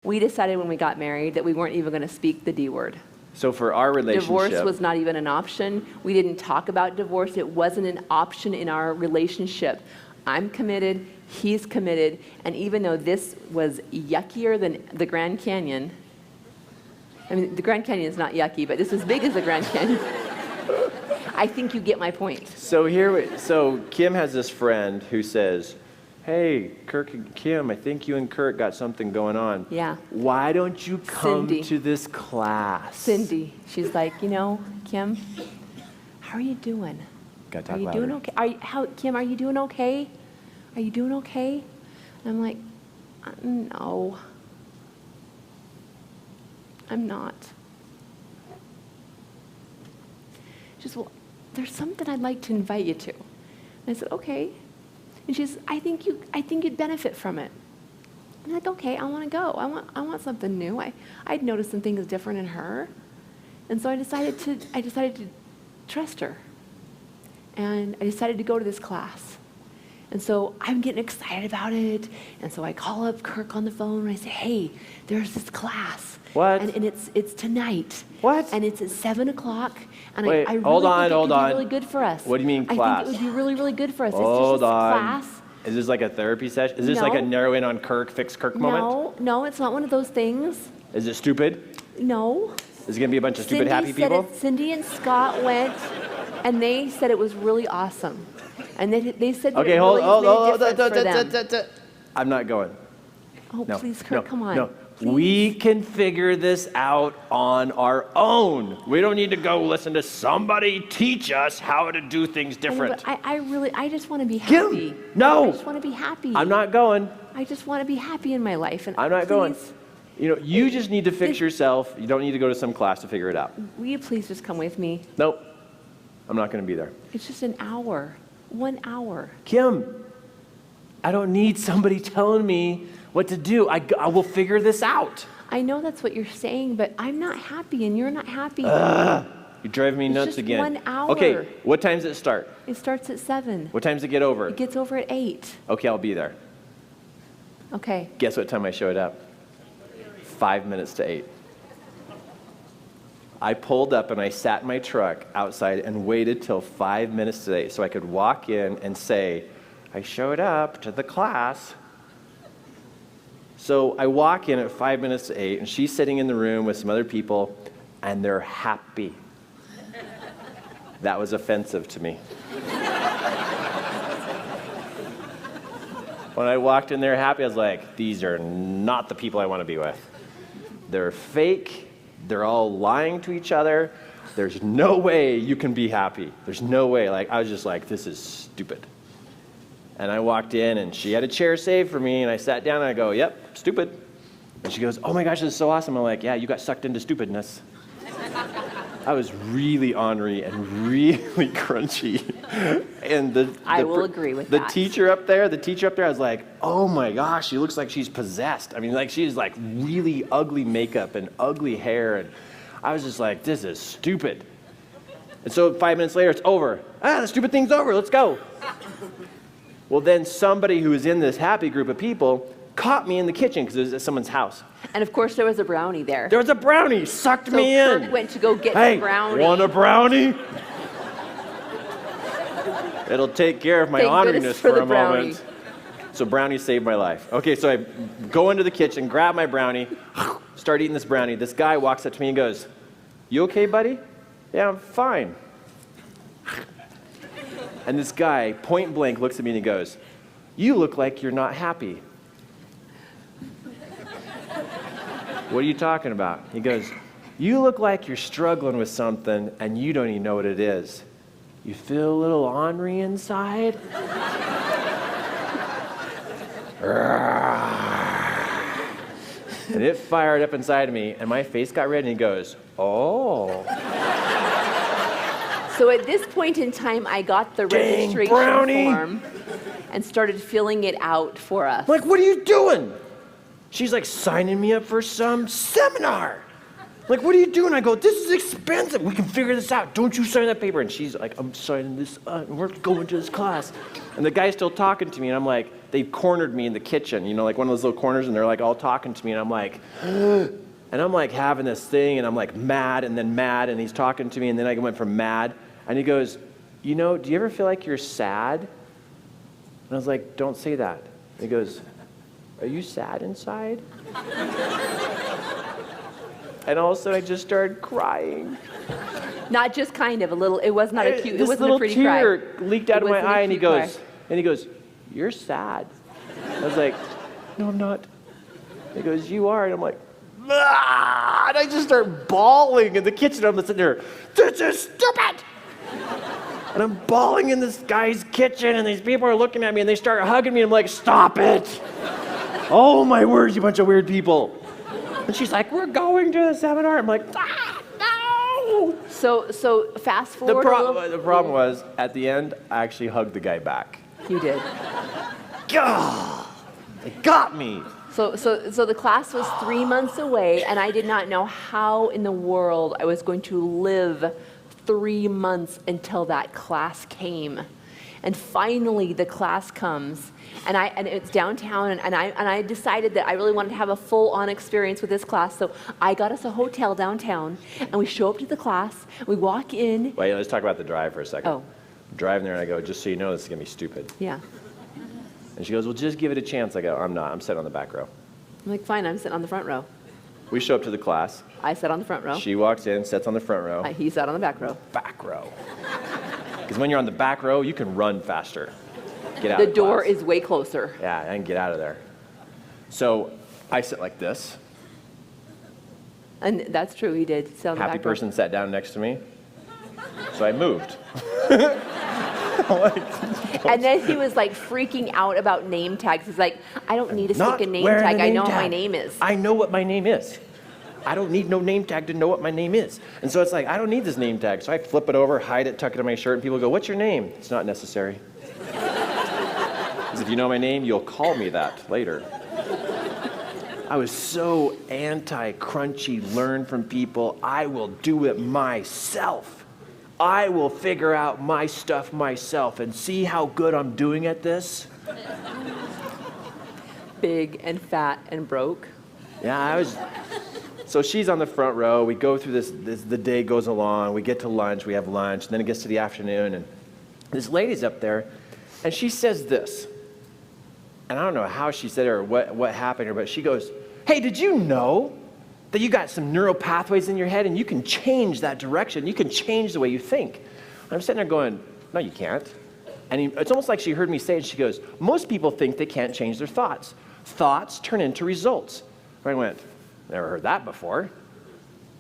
we decided when we got married that we weren't even going to speak the D word. So for our relationship, Divorce was not even an option. We didn't talk about divorce. It wasn't an option in our relationship. I'm committed, he's committed, and even though this was yuckier than the Grand Canyon, I mean, the Grand Canyon is not yucky, but this is as big as the Grand Canyon. I think you get my point. So Kim has this friend who says, hey, Kirk and Kim, I think you and Kurt got something going on. Yeah. Why don't you come Cindy. to this class? Cindy, she's like, Kim, how are you doing? Gotta talk Are you louder. doing okay? Kim, are you doing okay? Are you doing okay? And I'm like, no, I'm not. She says, well, there's something I'd like to invite you to. And I said, okay. And she says, I think you'd benefit from it. I'm like, okay, I want to go. I want something new. I'd noticed some things different in her. And so I decided to trust her. And I decided to go to this class. And so I'm getting excited about it. And so I call up Kirk on the phone and I say, hey, there's this class. What? And it's tonight. What? And it's at 7 o'clock. And Wait, I really hold think on, it hold could on. be really good for us. What do you mean class? I think it would be really, really good for us. Hold it's just on. a class. Is this like a therapy session? Is this like a No. narrow in on Kirk, fix Kirk moment? No, it's not one of those things. Is it stupid? No. Is it going to be a bunch of stupid Cindy happy said people? Cindy and Scott went, and they said it was really awesome. And they said that Okay, it hold really made a difference for them. I'm not going. Oh, No, please, Kurt, no, come on. no. Please. We can figure this out on our own. We don't need to go listen to somebody teach us how to do things I know, different. but I just want to be Kim, happy. no. I just want to be happy. I'm not going. I just want to be happy in my life. And I'm not going. please, You just need to fix yourself. You don't need to go to some class to figure it out. Will you please just come with me? Nope. I'm not going to be there. It's just an hour. 1 hour. Kim, I don't need somebody telling me what to do. I will figure this out. I know that's what you're saying, but I'm not happy and you're not happy. You're driving me It's nuts just again. 1 hour. Okay, what time does it start? It starts at 7. What time does it get over? It gets over at 8. Okay, I'll be there. Okay. Guess what time I showed up? 5 minutes to 8. I pulled up and I sat in my truck outside and waited till 5 minutes to 8 so I could walk in and say, I showed up to the class. So I walk in at 5 minutes to 8 and she's sitting in the room with some other people and they're happy. That was offensive to me. When I walked in there happy, I was like, these are not the people I want to be with. They're fake. They're all lying to each other. There's no way you can be happy. There's no way. I was just like, this is stupid. And I walked in and she had a chair saved for me and I sat down and I go, yep, stupid. And she goes, oh my gosh, this is so awesome. I'm like, yeah, you got sucked into stupidness. I was really ornery and really crunchy. And I will agree with the that. teacher up there, I was like, oh my gosh, she looks like she's possessed. I mean, she's really ugly makeup and ugly hair. And I was just like, this is stupid. And so 5 minutes later, it's over. The stupid thing's over, let's go. Well, then somebody who was in this happy group of people caught me in the kitchen because it was at someone's house. And of course, there was a brownie there. There was a brownie, sucked So me Kirk in. went to go get Hey, the brownie. want a brownie? It'll take care of my Thank orneriness goodness for for the a brownie. moment. So brownie saved my life. Okay, so I go into the kitchen, grab my brownie, start eating this brownie. This guy walks up to me and goes, you okay, buddy? Yeah, I'm fine. And this guy, point blank, looks at me and he goes, you look like you're not happy. What are you talking about? He goes, you look like you're struggling with something and you don't even know what it is. You feel a little ornery inside? And it fired up inside of me and my face got red and he goes, oh. So at this point in time, I got the Dang, registration brownie. form and started filling it out for us. I'm like, what are you doing? She's signing me up for some seminar. Like, what are you doing? I go, this is expensive. We can figure this out. Don't you sign that paper. And she's like, I'm signing this up. And we're going to this class. And the guy's still talking to me. And I'm like, they've cornered me in the kitchen, like one of those little corners, and they're like all talking to me, and I'm like, and I'm like having this thing, and I'm like mad, and he's talking to me, and then I went from mad, and he goes, do you ever feel like you're sad? And I was like, don't say that. And he goes, are you sad inside? And all of a sudden I just started crying. Not just kind of, a little, it was not a cute, it This wasn't little a pretty cry. tear leaked out of my wasn't a eye, and he cute cry. goes, you're sad. I was like, no, I'm not. He goes, you are. And I'm like, ah! And I just start bawling in the kitchen. I'm sitting there, this is stupid. And I'm bawling in this guy's kitchen, and these people are looking at me, and they start hugging me, and I'm like, stop it. Oh my word, you bunch of weird people. And she's like, we're going to the seminar. I'm like, no. So fast forward a little. The problem was, at the end, I actually hugged the guy back. You did. God, they got me. So the class was 3 months away, and I did not know how in the world I was going to live 3 months until that class came. And finally the class comes, and it's downtown, and I decided that I really wanted to have a full-on experience with this class, so I got us a hotel downtown, and we show up to the class, we walk in. Wait, let's talk about the drive for a second. Oh. I'm driving there, and I go, just so you know, this is going to be stupid. Yeah. And she goes, well, just give it a chance. I go, I'm not. I'm sitting on the back row. I'm like, fine, I'm sitting on the front row. We show up to the class. I sat on the front row. She walks in, sits on the front row. He sat on the back row. Back row. Because when you're on the back row, you can run faster. Get out The of door class. is way closer. Yeah, I can get out of there. So I sit like this. And that's true, he did sit on the Happy back row. person sat down next to me. So I moved. And then he was like freaking out about name tags. He's like, I don't need to stick a name wearing tag. a I know tag. what my name is. I know what my name is. I don't need no name tag to know what my name is. And so it's like, I don't need this name tag. So I flip it over, hide it, tuck it in my shirt, and people go, what's your name? It's not necessary. Because if you know my name, you'll call me that later. I was so anti-crunchy, learn from people. I will do it myself. I will figure out my stuff myself and see how good I'm doing at this. Big and fat and broke. Yeah, so she's on the front row. We go through this, the day goes along. We get to lunch, we have lunch, and then it gets to the afternoon, and this lady's up there, and she says this. And I don't know how she said it or what happened to her, but she goes, hey, did you know that you got some neural pathways in your head and you can change that direction? You can change the way you think. And I'm sitting there going, no, you can't. And it's almost like she heard me say it. She goes, most people think they can't change their thoughts. Thoughts turn into results. I went, never heard that before.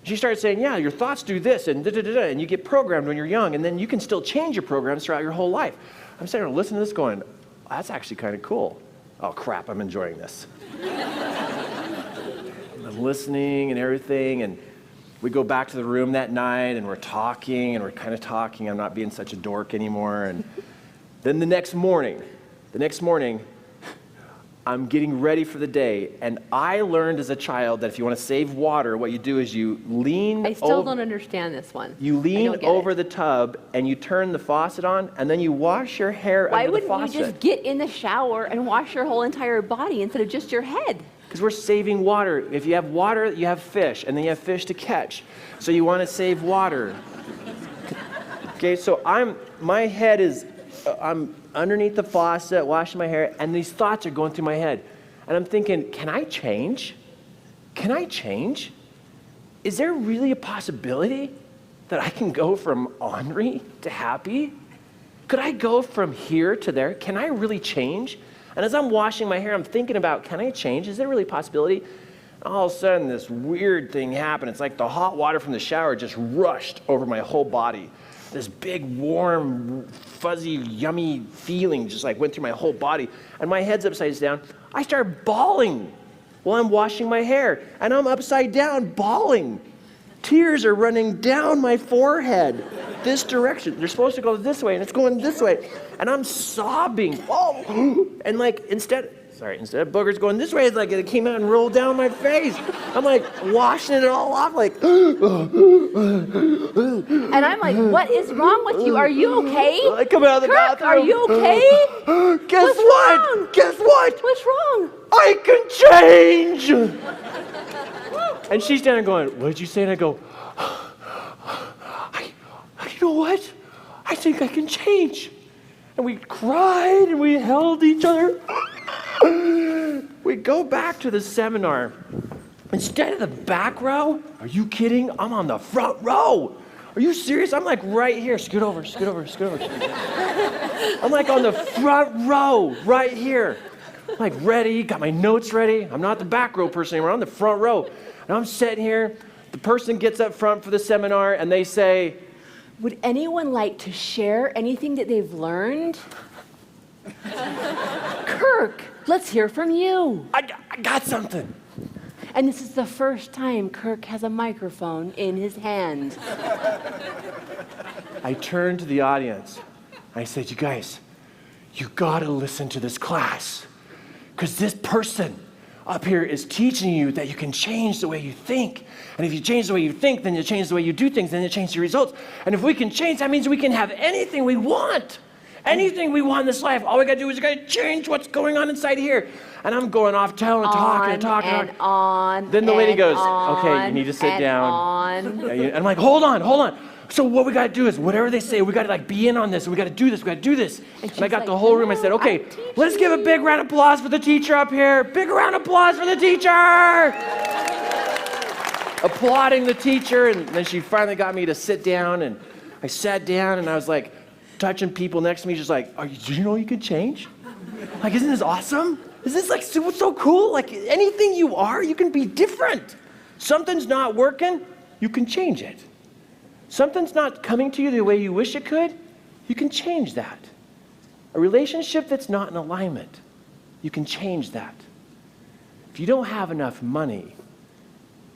She started saying, yeah, your thoughts do this and da-da-da-da, and you get programmed when you're young, and then you can still change your programs throughout your whole life. I'm sitting there listening to this going, that's actually kind of cool. Oh, crap, I'm enjoying this. I'm listening and everything, and we go back to the room that night, and we're talking, and we're kind of talking. I'm not being such a dork anymore. And then the next morning, I'm getting ready for the day, and I learned as a child that if you want to save water, what you do is you lean I still don't understand this one. You I lean don't get over it. the tub, and you turn the faucet on, and then you wash your hair Why under the wouldn't faucet. you just get in the shower and wash your whole entire body instead of just your head? Because we're saving water. If you have water, you have fish, and then you have fish to catch. So you want to save water. Okay, so my head is, I'm underneath the faucet, washing my hair, and these thoughts are going through my head. And I'm thinking, can I change? Can I change? Is there really a possibility that I can go from ornery to happy? Could I go from here to there? Can I really change? And as I'm washing my hair, I'm thinking about, can I change? Is there really a possibility? All of a sudden, this weird thing happened. It's like the hot water from the shower just rushed over my whole body. This big, warm, fuzzy, yummy feeling just like went through my whole body. And my head's upside down. I start bawling while I'm washing my hair. And I'm upside down bawling. Tears are running down my forehead this direction. They're supposed to go this way, and it's going this way. And I'm sobbing. Oh! And like, instead, sorry, instead of boogers going this way, it's like it came out and rolled down my face. I'm like washing it all off, like. And I'm like, what is wrong with you? Are you okay? I come out of the Kirk, bathroom. are you okay? Guess What's what? wrong? Guess what? What's wrong? I can change. And she's standing going, what did you say? And I go, you know what? I think I can change. And we cried and we held each other. We go back to the seminar. Instead of the back row, are you kidding? I'm on the front row. Are you serious? I'm like right here. Scoot over, scoot over, scoot over. I'm like on the front row, right here. I'm like ready, got my notes ready. I'm not the back row person anymore, I'm the front row. And I'm sitting here. The person gets up front for the seminar and they say, would anyone like to share anything that they've learned? Kirk, let's hear from you. I got something. And this is the first time Kirk has a microphone in his hand. I turned to the audience. I said, you guys, you gotta listen to this class. Because this person up here is teaching you that you can change the way you think. And if you change the way you think, then you change the way you do things, then you change the results. And if we can change, that means we can have anything we want. Anything we want in this life. All we gotta do is we gotta change what's going on inside here. And I'm going off telling, talking. On. Then the lady goes, on, okay, you need to sit down. On. And I'm like, hold on. So what we gotta do is whatever they say, we gotta like be in on this. We gotta do this. And I got like, the whole room. I said, okay, let's give a big round of applause for the teacher up here. Big round of applause for the teacher. Applauding the teacher. And then she finally got me to sit down. And I sat down and I was like touching people next to me, just like, do you know you can change? Like, isn't this awesome? Is this like so cool? Like anything you are, you can be different. Something's not working, you can change it. Something's not coming to you the way you wish it could, you can change that. A relationship that's not in alignment, you can change that. If you don't have enough money,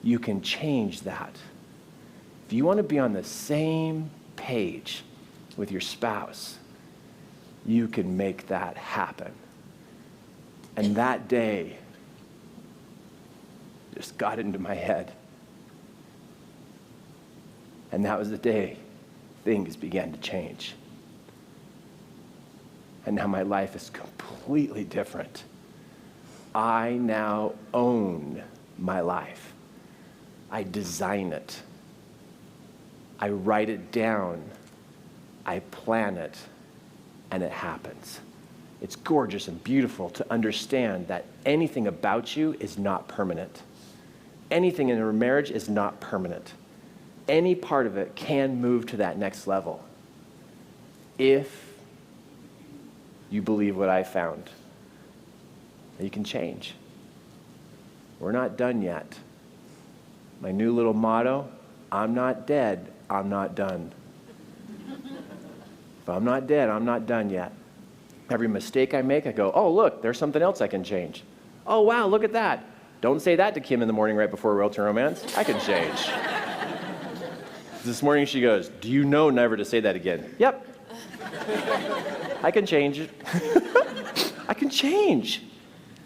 you can change that. If you want to be on the same page with your spouse, you can make that happen. And that day just got into my head. And that was the day things began to change. And now my life is completely different. I now own my life. I design it. I write it down. I plan it. And it happens. It's gorgeous and beautiful to understand that anything about you is not permanent. Anything in a marriage is not permanent. Any part of it can move to that next level if you believe what I found. You can change. We're not done yet. My new little motto, I'm not dead, I'm not done. If I'm not dead, I'm not done yet. Every mistake I make, I go, oh, look, there's something else I can change. Oh, wow, look at that. Don't say that to Kim in the morning right before Realtor Romance. I can change. This morning she goes, do you know never to say that again? Yep. I can change. I can change.